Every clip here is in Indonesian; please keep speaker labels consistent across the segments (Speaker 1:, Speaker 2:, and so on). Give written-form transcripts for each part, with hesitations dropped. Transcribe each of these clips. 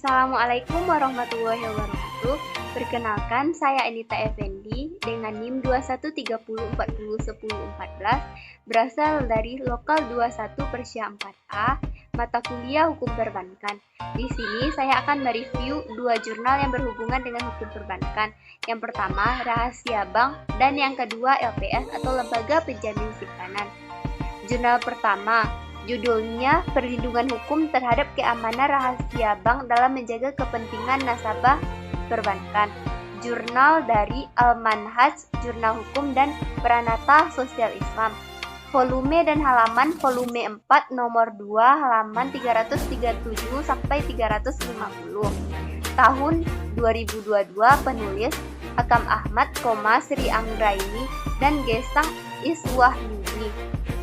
Speaker 1: Assalamualaikum warahmatullahi wabarakatuh. Perkenalkan, saya Anita Effendi dengan NIM 2130401014, berasal dari Lokal 21 Persia 4A, mata kuliah Hukum Perbankan. Di sini saya akan mereview dua jurnal yang berhubungan dengan hukum perbankan. Yang pertama, Rahasia Bank, dan yang kedua, LPS atau Lembaga Penjamin Simpanan. Jurnal pertama, judulnya Perlindungan Hukum Terhadap Keamanan Rahasia Bank dalam Menjaga Kepentingan Nasabah Perbankan. Jurnal dari Al-Manhaj, Jurnal Hukum dan Peranata Sosial Islam. Volume dan halaman volume 4 nomor 2 halaman 337 sampai 350. Tahun 2022, penulis Akam Ahmad, Sri Anggraini dan Gesang Iswahyuni.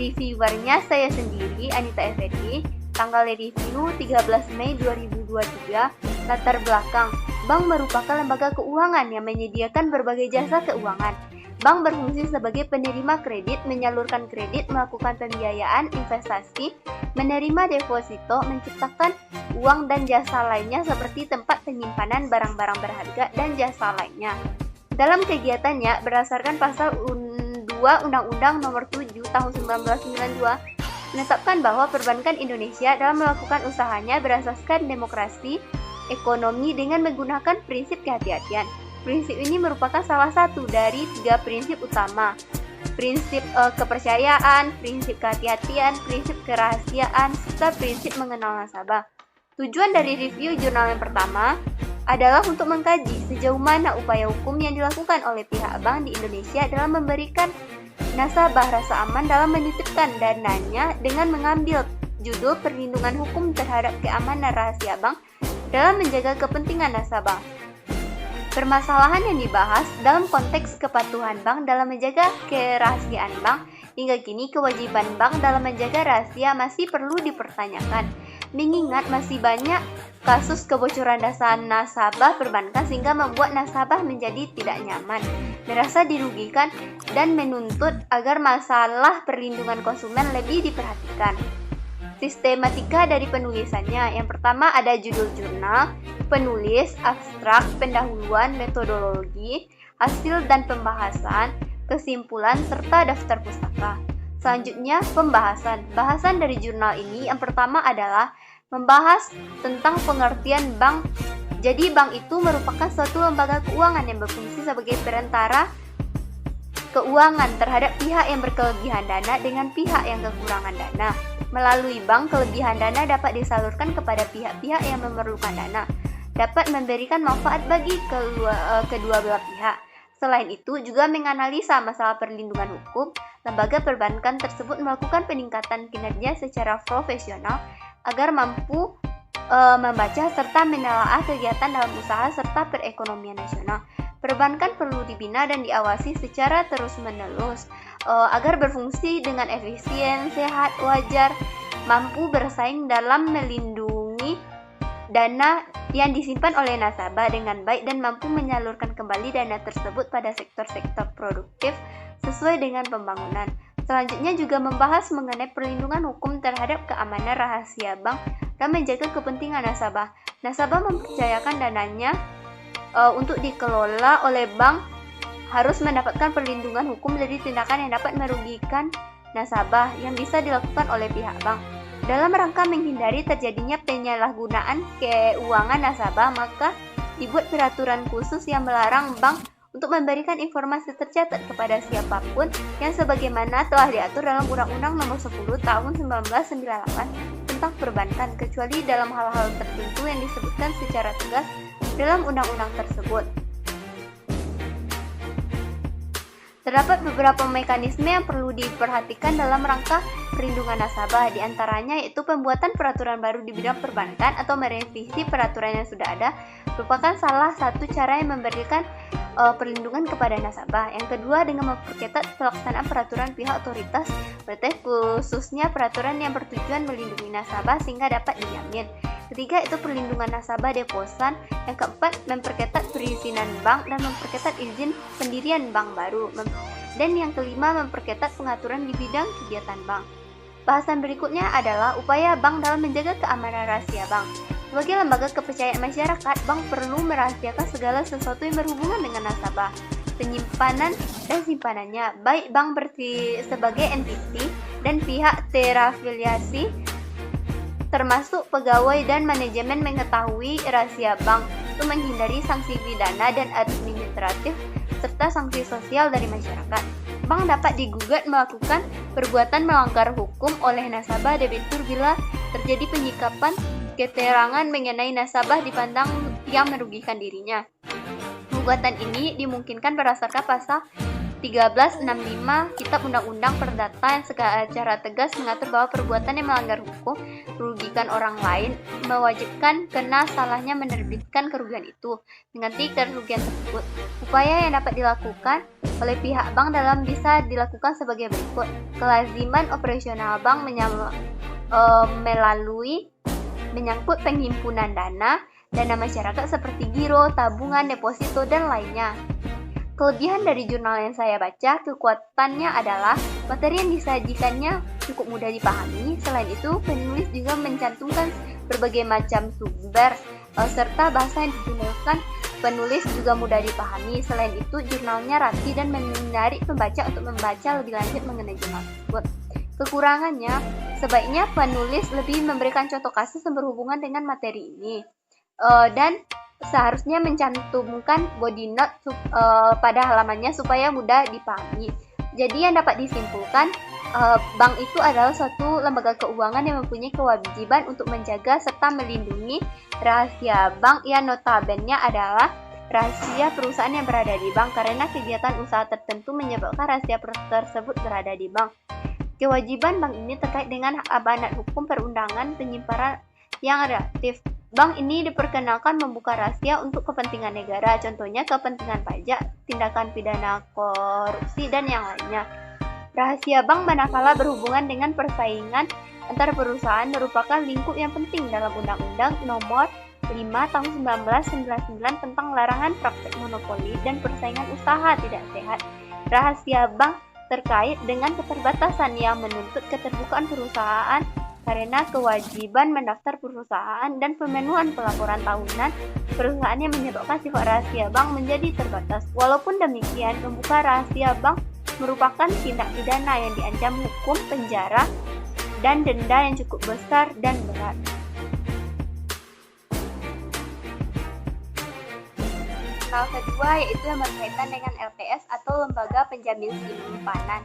Speaker 1: Reviewernya saya sendiri, Anita Effendi. Tanggal review 13 Mei 2023. Latar belakang, bank merupakan lembaga keuangan yang menyediakan berbagai jasa keuangan. Bank berfungsi sebagai penerima kredit, menyalurkan kredit, melakukan pembiayaan, investasi, menerima deposito, menciptakan uang dan jasa lainnya seperti tempat penyimpanan barang-barang berharga dan jasa lainnya. Dalam kegiatannya, berdasarkan pasal 2 Undang-Undang Nomor 7 Tahun 1992 menetapkan bahwa perbankan Indonesia dalam melakukan usahanya berasaskan demokrasi ekonomi dengan menggunakan prinsip kehati-hatian. Prinsip ini merupakan salah satu dari 3 prinsip utama. Prinsip kepercayaan, prinsip kehati-hatian, prinsip kerahasiaan, serta prinsip mengenal nasabah. Tujuan dari review jurnal yang pertama adalah untuk mengkaji sejauh mana upaya hukum yang dilakukan oleh pihak bank di Indonesia dalam memberikan nasabah rasa aman dalam menitipkan dananya dengan mengambil judul Perlindungan Hukum Terhadap Keamanan Rahasia Bank dalam menjaga kepentingan nasabah. Permasalahan yang dibahas dalam konteks kepatuhan bank dalam menjaga kerahasiaan bank. Hingga kini kewajiban bank dalam menjaga rahasia masih perlu dipertanyakan, mengingat masih banyak kasus kebocoran data nasabah perbankan sehingga membuat nasabah menjadi tidak nyaman, merasa dirugikan, dan menuntut agar masalah perlindungan konsumen lebih diperhatikan. Sistematika dari penulisannya. Yang pertama ada judul jurnal, penulis, abstrak, pendahuluan, metodologi, hasil dan pembahasan, kesimpulan, serta daftar pustaka. Selanjutnya pembahasan. Bahasan dari jurnal ini yang pertama adalah membahas tentang pengertian bank. Jadi bank itu merupakan suatu lembaga keuangan yang berfungsi sebagai perantara keuangan terhadap pihak yang berkelebihan dana dengan pihak yang kekurangan dana. Melalui bank, kelebihan dana dapat disalurkan kepada pihak-pihak yang memerlukan dana, dapat memberikan manfaat bagi kedua belah pihak. Selain itu, juga menganalisa masalah perlindungan hukum, lembaga perbankan tersebut melakukan peningkatan kinerja secara profesional agar mampu membaca serta menelaah kegiatan dalam usaha serta perekonomian nasional. Perbankan perlu dibina dan diawasi secara terus-menerus agar berfungsi dengan efisien, sehat, wajar, mampu bersaing dalam melindungi dana yang disimpan oleh nasabah dengan baik dan mampu menyalurkan kembali dana tersebut pada sektor-sektor produktif sesuai dengan pembangunan. Selanjutnya juga membahas mengenai perlindungan hukum terhadap keamanan rahasia bank dan menjaga kepentingan nasabah. Nasabah mempercayakan dananya untuk dikelola oleh bank harus mendapatkan perlindungan hukum dari tindakan yang dapat merugikan nasabah yang bisa dilakukan oleh pihak bank. Dalam rangka menghindari terjadinya penyalahgunaan keuangan nasabah, maka dibuat peraturan khusus yang melarang bank untuk memberikan informasi tercatat kepada siapapun yang sebagaimana telah diatur dalam Undang-Undang Nomor 10 Tahun 1998 tentang perbankan, kecuali dalam hal-hal tertentu yang disebutkan secara tegas dalam undang-undang tersebut. Terdapat beberapa mekanisme yang perlu diperhatikan dalam rangka perlindungan nasabah, di antaranya yaitu pembuatan peraturan baru di bidang perbankan atau merevisi peraturan yang sudah ada merupakan salah satu cara yang memberikan perlindungan kepada nasabah. Yang kedua, dengan memperketat pelaksanaan peraturan pihak otoritas terkait, khususnya peraturan yang bertujuan melindungi nasabah sehingga dapat dijamin. Ketiga, itu perlindungan nasabah deposan. Yang keempat, memperketat perizinan bank dan memperketat izin pendirian bank baru. Dan yang kelima, memperketat pengaturan di bidang kegiatan bank. Bahasan berikutnya adalah upaya bank dalam menjaga keamanan rahasia bank. Sebagai lembaga kepercayaan masyarakat, bank perlu merahasiakan segala sesuatu yang berhubungan dengan nasabah, penyimpanan, dan simpanannya, baik bank sebagai entiti dan pihak terafiliasi, termasuk pegawai dan manajemen mengetahui rahasia bank untuk menghindari sanksi pidana dan administratif serta sanksi sosial dari masyarakat. Bank dapat digugat melakukan perbuatan melanggar hukum oleh nasabah debitur bila terjadi penyikapan keterangan mengenai nasabah dipandang yang merugikan dirinya. Gugatan ini dimungkinkan berdasarkan pasal 1365 Kitab Undang-Undang Perdata yang secara tegas mengatur bahwa perbuatan yang melanggar hukum, merugikan orang lain, mewajibkan kena salahnya menerbitkan kerugian itu, mengganti kerugian tersebut. Upaya yang dapat dilakukan oleh pihak bank dalam bisa dilakukan sebagai berikut. Kelaziman operasional bank melalui menyangkut penghimpunan dana masyarakat seperti giro, tabungan, deposito, dan lainnya. Kelebihan dari jurnal yang saya baca, kekuatannya adalah materi yang disajikannya cukup mudah dipahami. Selain itu, penulis juga mencantumkan berbagai macam sumber serta bahasa yang digunakan penulis juga mudah dipahami. Selain itu, jurnalnya rapi dan menarik pembaca untuk membaca lebih lanjut mengenai jurnal tersebut. Kekurangannya, sebaiknya penulis lebih memberikan contoh kasus yang berhubungan dengan materi ini. Dan seharusnya mencantumkan body note pada halamannya supaya mudah dipahami. Jadi yang dapat disimpulkan, bank itu adalah suatu lembaga keuangan yang mempunyai kewajiban untuk menjaga serta melindungi rahasia bank yang notabene adalah rahasia perusahaan yang berada di bank karena kegiatan usaha tertentu menyebabkan rahasia tersebut berada di bank. Kewajiban bank ini terkait dengan amanat hukum perundangan penyimpanan yang reaktif. Bank ini diperkenalkan membuka rahasia untuk kepentingan negara, contohnya kepentingan pajak, tindakan pidana korupsi, dan yang lainnya. Rahasia bank manakala berhubungan dengan persaingan antar perusahaan merupakan lingkup yang penting dalam Undang-Undang Nomor 5 Tahun 1999 tentang larangan praktek monopoli dan persaingan usaha tidak sehat. Rahasia bank terkait dengan keterbatasan yang menuntut keterbukaan perusahaan karena kewajiban mendaftar perusahaan dan pemenuhan pelaporan tahunan perusahaan yang menyebabkan sifat rahasia bank menjadi terbatas. Walaupun demikian, membuka rahasia bank merupakan tindak pidana yang diancam hukum penjara dan denda yang cukup besar dan berat. Jurnal kedua yaitu yang berkaitan dengan LPS atau Lembaga Penjamin Simpanan.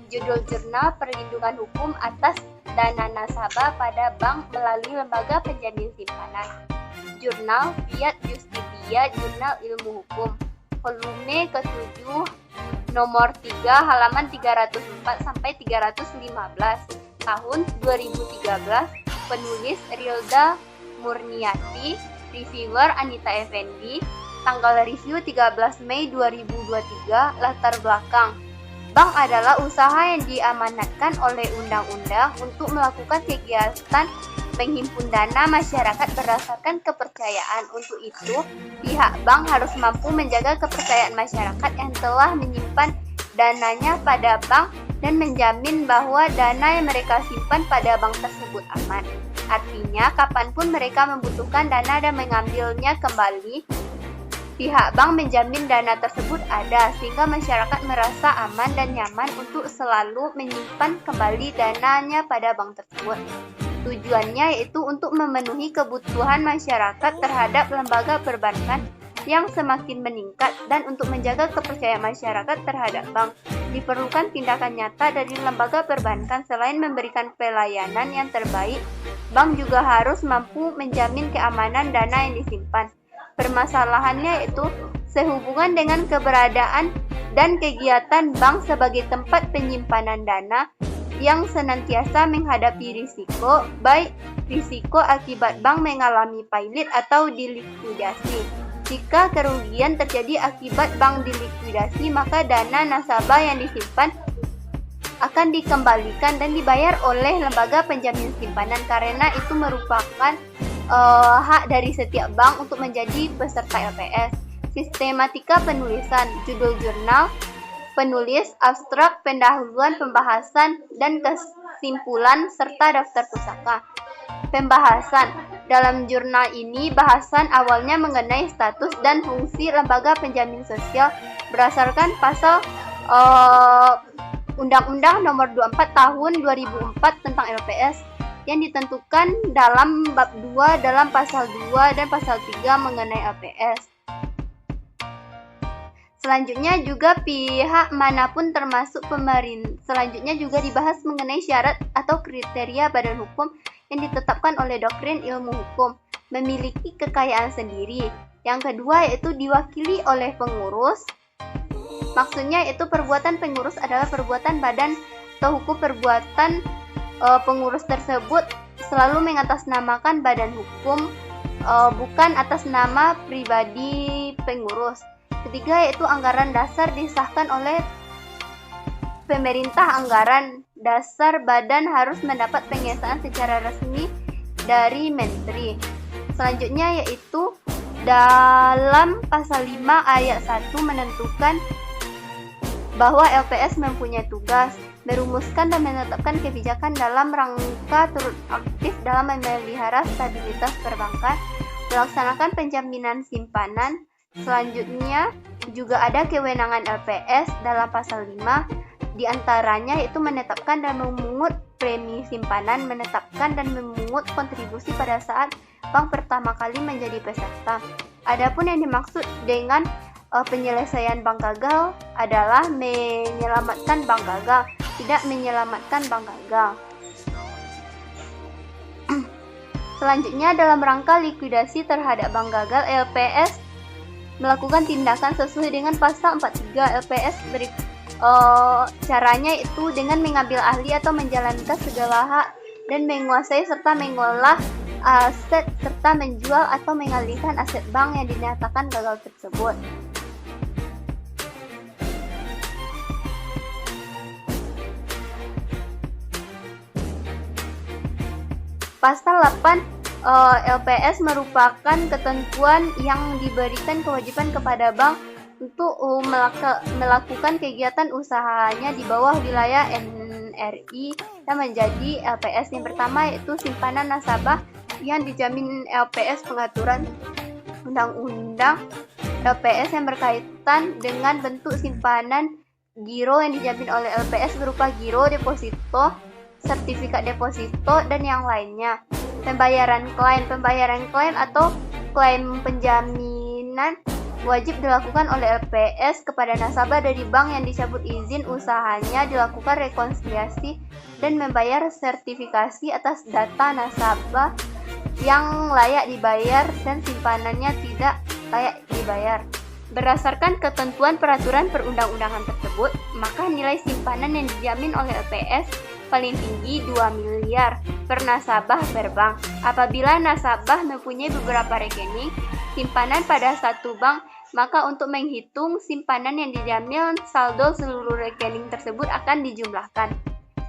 Speaker 1: Judul jurnal perlindungan hukum atas dana nasabah pada bank melalui lembaga penjamin simpanan. Jurnal Fiat Justitia Jurnal Ilmu Hukum. Volume ke-7 nomor 3 halaman 304 sampai 315 tahun 2013. Penulis Rilda Murniati, reviewer Anita Effendi. Tanggal review 13 Mei 2023. Latar belakang. Bank adalah usaha yang diamanatkan oleh undang-undang untuk melakukan kegiatan penghimpun dana masyarakat berdasarkan kepercayaan. Untuk itu, pihak bank harus mampu menjaga kepercayaan masyarakat yang telah menyimpan dananya pada bank dan menjamin bahwa dana yang mereka simpan pada bank tersebut aman. Artinya, kapanpun mereka membutuhkan dana dan mengambilnya kembali, pihak bank menjamin dana tersebut ada, sehingga masyarakat merasa aman dan nyaman untuk selalu menyimpan kembali dananya pada bank tersebut. Tujuannya yaitu untuk memenuhi kebutuhan masyarakat terhadap lembaga perbankan yang semakin meningkat dan untuk menjaga kepercayaan masyarakat terhadap bank. Diperlukan tindakan nyata dari lembaga perbankan selain memberikan pelayanan yang terbaik, bank juga harus mampu menjamin keamanan dana yang disimpan. Permasalahannya yaitu sehubungan dengan keberadaan dan kegiatan bank sebagai tempat penyimpanan dana yang senantiasa menghadapi risiko, baik risiko akibat bank mengalami pailit atau dilikuidasi. Jika kerugian terjadi akibat bank dilikuidasi, maka dana nasabah yang disimpan akan dikembalikan dan dibayar oleh lembaga penjamin simpanan karena itu merupakan hak dari setiap bank untuk menjadi peserta LPS. Sistematika penulisan, judul jurnal, penulis, abstrak, pendahuluan, pembahasan, dan kesimpulan, serta daftar pusaka. Pembahasan. Dalam jurnal ini, bahasan awalnya mengenai status dan fungsi lembaga penjamin sosial berdasarkan pasal Undang-Undang Nomor 24 Tahun 2004 tentang LPS yang ditentukan dalam bab 2 dalam pasal 2 dan pasal 3 mengenai LPS. Selanjutnya juga pihak manapun termasuk pemerintah. Selanjutnya juga dibahas mengenai syarat atau kriteria badan hukum yang ditetapkan oleh doktrin ilmu hukum, memiliki kekayaan sendiri. Yang kedua yaitu diwakili oleh pengurus. Maksudnya itu perbuatan pengurus adalah perbuatan badan atau hukum perbuatan pengurus tersebut selalu mengatasnamakan badan hukum, bukan atas nama pribadi pengurus. Ketiga yaitu anggaran dasar disahkan oleh pemerintah. Anggaran dasar badan harus mendapat pengesahan secara resmi dari menteri. Selanjutnya yaitu dalam pasal 5 ayat 1 menentukan bahwa LPS mempunyai tugas merumuskan dan menetapkan kebijakan dalam rangka turut aktif dalam memelihara stabilitas perbankan, melaksanakan penjaminan simpanan. Selanjutnya juga ada kewenangan LPS dalam pasal 5, diantaranya yaitu menetapkan dan memungut premi simpanan, menetapkan dan memungut kontribusi pada saat bank pertama kali menjadi peserta. Adapun yang dimaksud dengan penyelesaian bank gagal adalah menyelamatkan bank gagal, tidak menyelamatkan bank gagal. Selanjutnya dalam rangka likuidasi terhadap bank gagal, LPS melakukan tindakan sesuai dengan pasal 43 LPS caranya itu dengan mengambil ahli atau menjalankan segala hak dan menguasai serta mengolah aset serta menjual atau mengalihkan aset bank yang dinyatakan gagal tersebut. Pasal 8 LPS merupakan ketentuan yang diberikan kewajiban kepada bank untuk melakukan kegiatan usahanya di bawah wilayah NRI yang menjadi LPS. Yang pertama yaitu simpanan nasabah yang dijamin LPS, pengaturan undang-undang LPS yang berkaitan dengan bentuk simpanan giro yang dijamin oleh LPS berupa giro, deposito, sertifikat deposito, dan yang lainnya. Pembayaran klaim atau klaim penjaminan wajib dilakukan oleh LPS kepada nasabah dari bank yang dicabut izin usahanya, dilakukan rekonsiliasi dan membayar sertifikasi atas data nasabah yang layak dibayar dan simpanannya tidak layak dibayar. Berdasarkan ketentuan peraturan perundang-undangan tersebut, maka nilai simpanan yang dijamin oleh LPS paling tinggi 2 miliar per nasabah per bank. Apabila nasabah mempunyai beberapa rekening simpanan pada satu bank, maka untuk menghitung simpanan yang dijamin, saldo seluruh rekening tersebut akan dijumlahkan.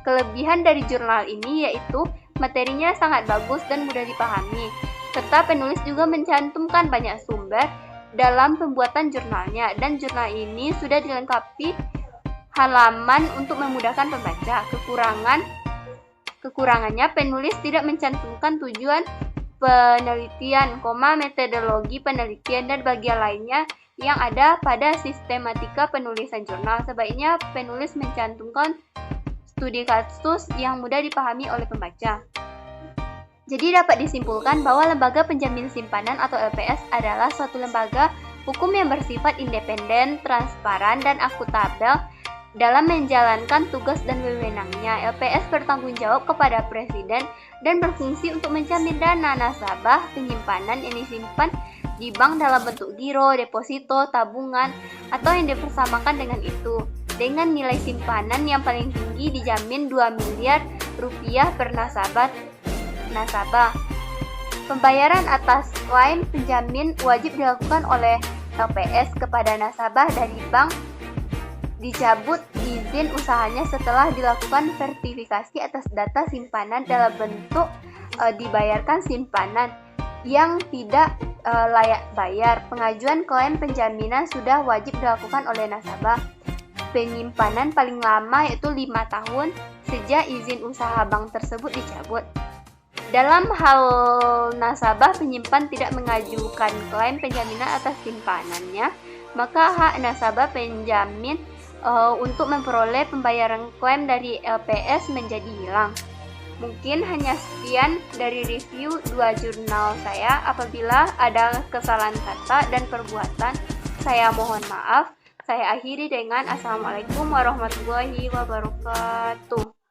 Speaker 1: Kelebihan dari jurnal ini yaitu materinya sangat bagus dan mudah dipahami, serta penulis juga mencantumkan banyak sumber dalam pembuatan jurnalnya, dan jurnal ini sudah dilengkapi halaman untuk memudahkan pembaca. Kekurangannya penulis tidak mencantumkan tujuan penelitian, metodologi penelitian dan bagian lainnya yang ada pada sistematika penulisan jurnal. Sebaiknya penulis mencantumkan studi kasus yang mudah dipahami oleh pembaca. Jadi dapat disimpulkan bahwa lembaga penjamin simpanan atau LPS adalah suatu lembaga hukum yang bersifat independen, transparan, dan akuntabel dalam menjalankan tugas dan wewenangnya. LPS bertanggung jawab kepada Presiden dan berfungsi untuk menjamin dana nasabah penyimpanan yang disimpan di bank dalam bentuk giro, deposito, tabungan, atau yang dipersamakan dengan itu, dengan nilai simpanan yang paling tinggi dijamin 2 miliar rupiah per nasabah. Pembayaran atas klaim penjamin wajib dilakukan oleh LPS kepada nasabah dari bank dicabut izin usahanya setelah dilakukan verifikasi atas data simpanan dalam bentuk dibayarkan simpanan yang tidak layak bayar. Pengajuan klaim penjaminan sudah wajib dilakukan oleh nasabah. Penyimpanan paling lama yaitu 5 tahun sejak izin usaha bank tersebut dicabut. Dalam hal nasabah penyimpan tidak mengajukan klaim penjaminan atas simpanannya, maka hak nasabah penjamin untuk memperoleh pembayaran klaim dari LPS menjadi hilang. Mungkin hanya sekian dari review 2 jurnal saya. Apabila ada kesalahan kata dan perbuatan, saya mohon maaf. Saya akhiri dengan Assalamualaikum warahmatullahi wabarakatuh.